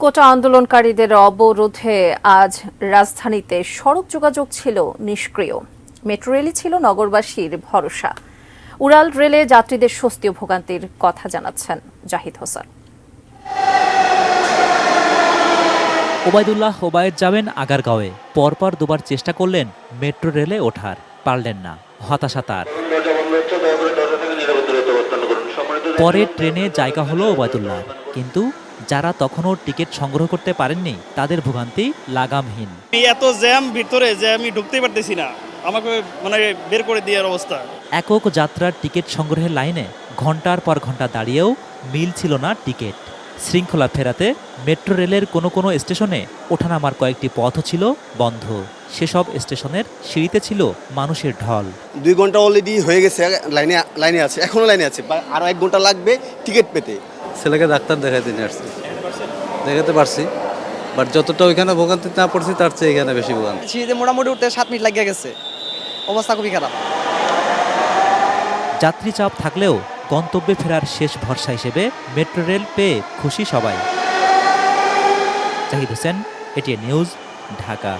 কোটা আন্দোলনকারীদের অবরোধে আজ রাজধানীতে সড়ক যোগাযোগ ছিল নিষ্ক্রিয়। মেট্রো রেলই ছিল নগরবাসীর ভরসা। উড়াল রেলে যাত্রীদের স্বস্তি ও ভোগান্তির কথা জানাচ্ছেন জাহিদ হোসেন। ওবায়দুল্লাহ ওবায়েদ যাবেন আগারগাঁওয়ে। পরপর দুবার চেষ্টা করলেন মেট্রো রেলে ওঠার, পারলেন না। হতাশা তার। পরে ট্রেনে জায়গা হলো ওবায়দুল্লাহ, কিন্তু যারা তখনও টিকিট সংগ্রহ করতে পারেননি তাদের ভোগান্তি লাগামহীন। এত জ্যাম ভিতরে যে আমি ঢুকতেই পারতেছি না, আমাকে বের করে দেওয়ার অবস্থা। একক যাত্রার টিকিট সংগ্রহের লাইনে ঘন্টার পর ঘন্টা দাঁড়িয়েও মিল ছিল না টিকিট। শৃঙ্খলা ফেরাতে মেট্রো রেলের কোনো কোনো স্টেশনে ওঠানামার কয়েকটি পথও ছিল বন্ধ। সেসব স্টেশনের সিঁড়িতে ছিল মানুষের ঢল। 2 ঘন্টা অলরেডি হয়ে গেছে, লাইনে আছে, এখনো লাইনে আছে, আরো 1 ঘন্টা লাগবে টিকিট পেতে। ছেলেকে ডাক্তার দেখাতে নিয়ে আসছি, দেখাতে পারছি, বাট যতটা ওইখানে ভোগান্তি না পড়ছি তার চেয়ে এখানে বেশি ভোগান্তি। সিঁড়িতে মোটামুটি উঠতে 7 মিনিট লাগিয়ে গেছে, অবস্থা খুবই খারাপ। যাত্রী চাপ থাকলেও গন্তব্যে ফেরার শেষ ভরসা হিসেবে মেট্রো রেল পেয়ে খুশি সবাই। Zahid Hossain, ATN news, Dhaka.